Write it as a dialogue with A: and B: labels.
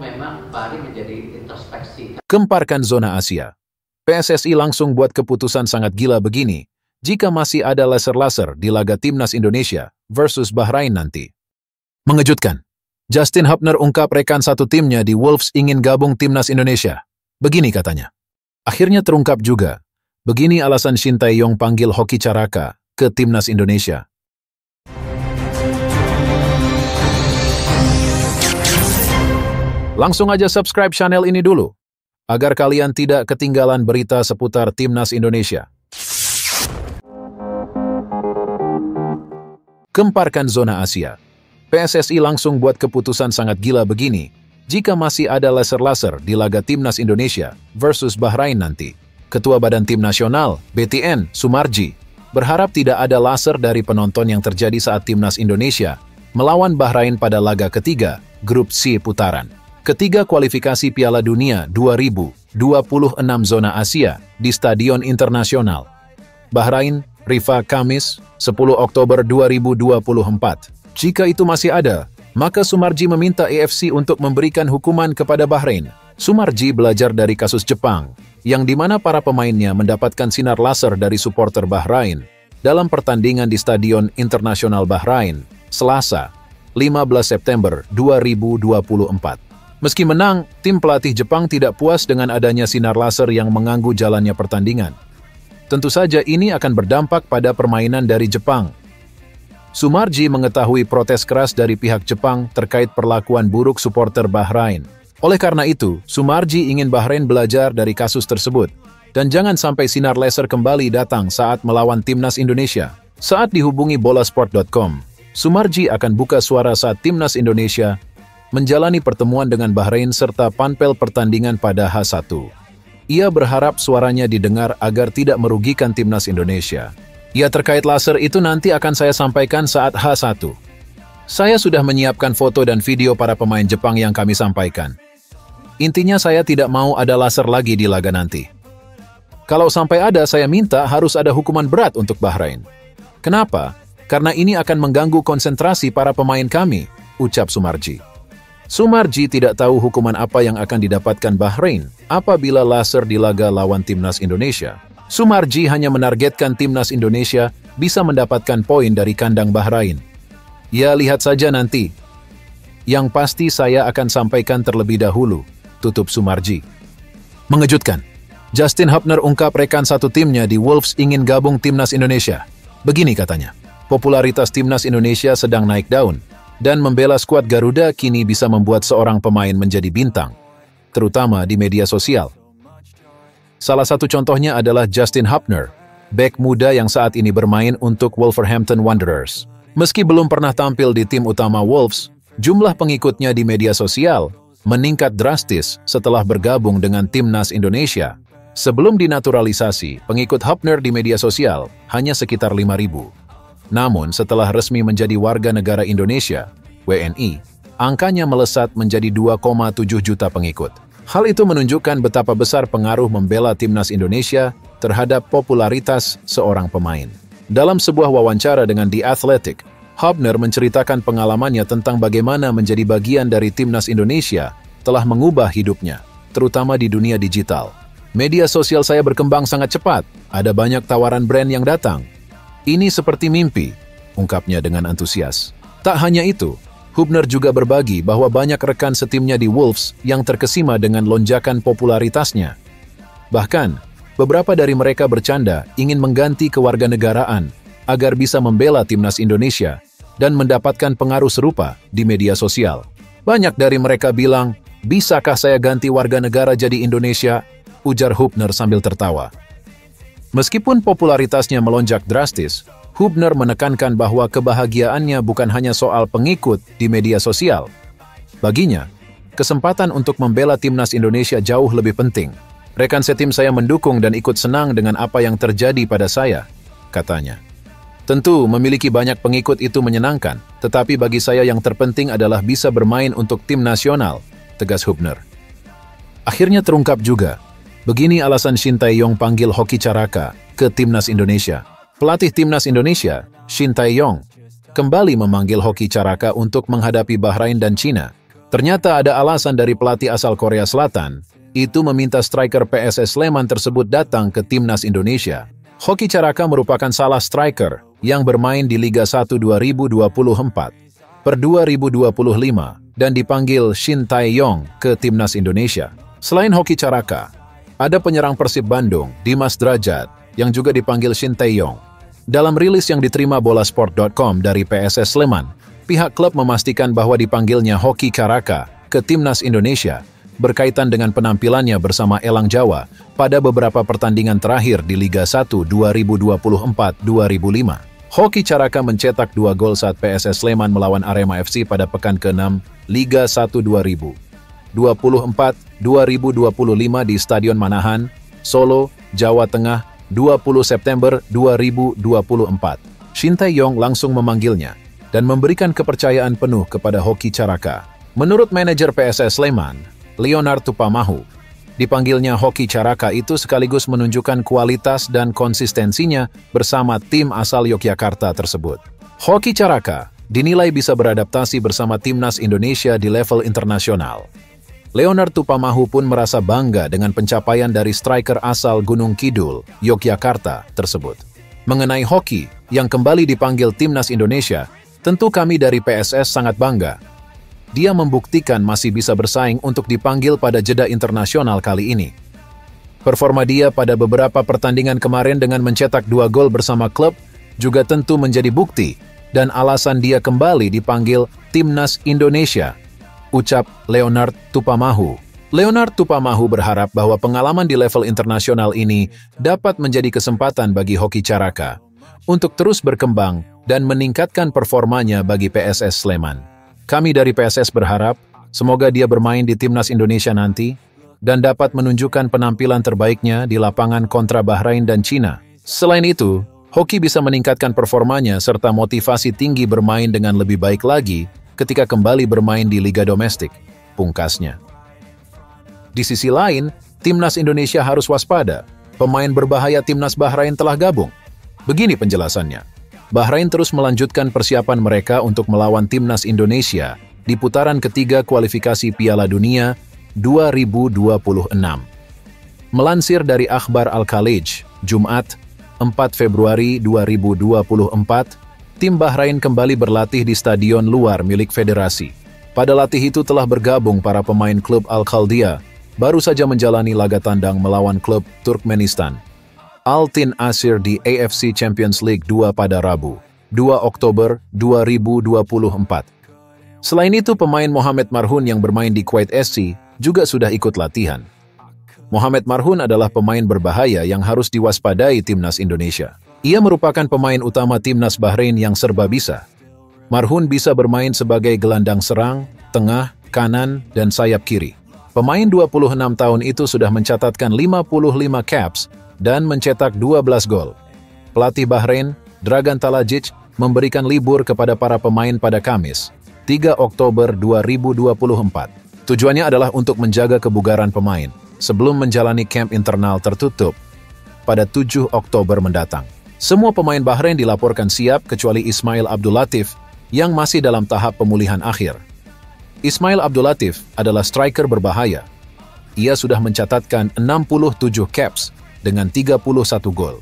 A: memang Bahrain menjadi introspeksi.
B: Gemparkan zona Asia. PSSI langsung buat keputusan sangat gila begini, jika masih ada laser-laser di laga timnas Indonesia versus Bahrain nanti. Mengejutkan. Justin Hubner ungkap rekan satu timnya di Wolves ingin gabung timnas Indonesia. Begini katanya. Akhirnya terungkap juga. Begini alasan Shin Tae-yong panggil Hoki Caraka ke timnas Indonesia. Langsung aja subscribe channel ini dulu, agar kalian tidak ketinggalan berita seputar timnas Indonesia. Gemparkan zona Asia. PSSI langsung buat keputusan sangat gila begini, jika masih ada laser-laser di laga timnas Indonesia versus Bahrain nanti. Ketua Badan Tim Nasional, BTN, Sumarji, berharap tidak ada laser dari penonton yang terjadi saat timnas Indonesia melawan Bahrain pada laga ketiga, Grup C putaran ketiga kualifikasi Piala Dunia 2026 zona Asia di Stadion Internasional Bahrain, Rifa, Kamis, 10 Oktober 2024. Jika itu masih ada, maka Sumarji meminta AFC untuk memberikan hukuman kepada Bahrain. Sumarji belajar dari kasus Jepang, yang dimana para pemainnya mendapatkan sinar laser dari supporter Bahrain dalam pertandingan di Stadion Internasional Bahrain, Selasa, 15 September 2024. Meski menang, tim pelatih Jepang tidak puas dengan adanya sinar laser yang mengganggu jalannya pertandingan. Tentu saja ini akan berdampak pada permainan dari Jepang. Sumarji mengetahui protes keras dari pihak Jepang terkait perlakuan buruk supporter Bahrain. Oleh karena itu, Sumarji ingin Bahrain belajar dari kasus tersebut, dan jangan sampai sinar laser kembali datang saat melawan timnas Indonesia. Saat dihubungi bolasport.com, Sumarji akan buka suara saat timnas Indonesia menjalani pertemuan dengan Bahrain serta panpel pertandingan pada H1. Ia berharap suaranya didengar agar tidak merugikan timnas Indonesia. Ya, terkait laser itu nanti akan saya sampaikan saat H1. Saya sudah menyiapkan foto dan video para pemain Jepang yang kami sampaikan. Intinya saya tidak mau ada laser lagi di laga nanti. Kalau sampai ada, saya minta harus ada hukuman berat untuk Bahrain. Kenapa? Karena ini akan mengganggu konsentrasi para pemain kami, ucap Sumarji. Sumarji tidak tahu hukuman apa yang akan didapatkan Bahrain apabila laser di laga lawan timnas Indonesia. Sumarji hanya menargetkan timnas Indonesia bisa mendapatkan poin dari kandang Bahrain. Ya, lihat saja nanti. Yang pasti saya akan sampaikan terlebih dahulu, tutup Sumarji. Mengejutkan. Justin Hubner ungkap rekan satu timnya di Wolves ingin gabung timnas Indonesia. Begini katanya. Popularitas timnas Indonesia sedang naik daun, dan membela skuad Garuda kini bisa membuat seorang pemain menjadi bintang, terutama di media sosial. Salah satu contohnya adalah Justin Hubner, bek muda yang saat ini bermain untuk Wolverhampton Wanderers. Meski belum pernah tampil di tim utama Wolves, jumlah pengikutnya di media sosial meningkat drastis setelah bergabung dengan timnas Indonesia. Sebelum dinaturalisasi, pengikut Hubner di media sosial hanya sekitar 5.000. Namun, setelah resmi menjadi warga negara Indonesia, WNI, angkanya melesat menjadi 2,7 juta pengikut. Hal itu menunjukkan betapa besar pengaruh membela timnas Indonesia terhadap popularitas seorang pemain. Dalam sebuah wawancara dengan The Athletic, Hubner menceritakan pengalamannya tentang bagaimana menjadi bagian dari timnas Indonesia telah mengubah hidupnya, terutama di dunia digital. Media sosial saya berkembang sangat cepat, ada banyak tawaran brand yang datang. Ini seperti mimpi, ungkapnya dengan antusias. Tak hanya itu, Hubner juga berbagi bahwa banyak rekan setimnya di Wolves yang terkesima dengan lonjakan popularitasnya. Bahkan, beberapa dari mereka bercanda ingin mengganti kewarganegaraan agar bisa membela timnas Indonesia dan mendapatkan pengaruh serupa di media sosial. Banyak dari mereka bilang, "Bisakah saya ganti warga negara jadi Indonesia?" ujar Hubner sambil tertawa. Meskipun popularitasnya melonjak drastis, Hubner menekankan bahwa kebahagiaannya bukan hanya soal pengikut di media sosial. Baginya, kesempatan untuk membela timnas Indonesia jauh lebih penting. Rekan setim saya mendukung dan ikut senang dengan apa yang terjadi pada saya, katanya. Tentu, memiliki banyak pengikut itu menyenangkan, tetapi bagi saya yang terpenting adalah bisa bermain untuk tim nasional, tegas Hubner. Akhirnya terungkap juga. Begini alasan Shin Tae-yong panggil Hoki Caraka ke timnas Indonesia. Pelatih timnas Indonesia, Shin Tae-yong, kembali memanggil Hoki Caraka untuk menghadapi Bahrain dan China. Ternyata ada alasan dari pelatih asal Korea Selatan, itu meminta striker PSS Sleman tersebut datang ke timnas Indonesia. Hoki Caraka merupakan salah striker yang bermain di Liga 1 2024 per 2025 dan dipanggil Shin Tae-yong ke timnas Indonesia. Selain Hoki Caraka, ada penyerang Persib Bandung, Dimas Drajat, yang juga dipanggil Shin Tae-yong. Dalam rilis yang diterima bolasport.com dari PSS Sleman, pihak klub memastikan bahwa dipanggilnya Hoki Caraka ke timnas Indonesia berkaitan dengan penampilannya bersama Elang Jawa pada beberapa pertandingan terakhir di Liga 1 2024-2005. Hoki Caraka mencetak 2 gol saat PSS Sleman melawan Arema FC pada pekan ke-6 Liga 1 2024-2025 di Stadion Manahan, Solo, Jawa Tengah, 20 September 2024. Shin Tae-yong langsung memanggilnya dan memberikan kepercayaan penuh kepada Hoki Caraka. Menurut manajer PSS Sleman, Leonard Tupamahu, dipanggilnya Hoki Caraka itu sekaligus menunjukkan kualitas dan konsistensinya bersama tim asal Yogyakarta tersebut. Hoki Caraka dinilai bisa beradaptasi bersama timnas Indonesia di level internasional. Leonard Tupamahu pun merasa bangga dengan pencapaian dari striker asal Gunung Kidul, Yogyakarta tersebut. Mengenai Hoki yang kembali dipanggil timnas Indonesia, tentu kami dari PSS sangat bangga. Dia membuktikan masih bisa bersaing untuk dipanggil pada jeda internasional kali ini. Performa dia pada beberapa pertandingan kemarin dengan mencetak 2 gol bersama klub juga tentu menjadi bukti dan alasan dia kembali dipanggil timnas Indonesia, ucap Leonard Tupamahu. Leonard Tupamahu berharap bahwa pengalaman di level internasional ini dapat menjadi kesempatan bagi Hoki Caraka untuk terus berkembang dan meningkatkan performanya bagi PSS Sleman. Kami dari PSS berharap, semoga dia bermain di timnas Indonesia nanti, dan dapat menunjukkan penampilan terbaiknya di lapangan kontra Bahrain dan Cina. Selain itu, Hoki bisa meningkatkan performanya serta motivasi tinggi bermain dengan lebih baik lagi ketika kembali bermain di Liga Domestik, pungkasnya. Di sisi lain, timnas Indonesia harus waspada, pemain berbahaya timnas Bahrain telah gabung. Begini penjelasannya. Bahrain terus melanjutkan persiapan mereka untuk melawan timnas Indonesia di putaran ketiga kualifikasi Piala Dunia 2026. Melansir dari Akhbar Al-Khalij, Jumat, 4 Februari 2024, tim Bahrain kembali berlatih di stadion luar milik federasi. Pada latih itu telah bergabung para pemain klub Al-Khaldia, baru saja menjalani laga tandang melawan klub Turkmenistan Al-Tin Asir di AFC Champions League 2 pada Rabu, 2 Oktober 2024. Selain itu, pemain Mohamed Marhun yang bermain di Kuwait SC juga sudah ikut latihan. Mohamed Marhun adalah pemain berbahaya yang harus diwaspadai timnas Indonesia. Ia merupakan pemain utama timnas Bahrain yang serba bisa. Marhun bisa bermain sebagai gelandang serang, tengah, kanan, dan sayap kiri. Pemain 26 tahun itu sudah mencatatkan 55 caps dan mencetak 12 gol. Pelatih Bahrain, Dragan Talajic, memberikan libur kepada para pemain pada Kamis, 3 Oktober 2024. Tujuannya adalah untuk menjaga kebugaran pemain sebelum menjalani camp internal tertutup pada 7 Oktober mendatang. Semua pemain Bahrain dilaporkan siap kecuali Ismail Abdul Latif yang masih dalam tahap pemulihan akhir. Ismail Abdul Latif adalah striker berbahaya. Ia sudah mencatatkan 67 caps dengan 31 gol.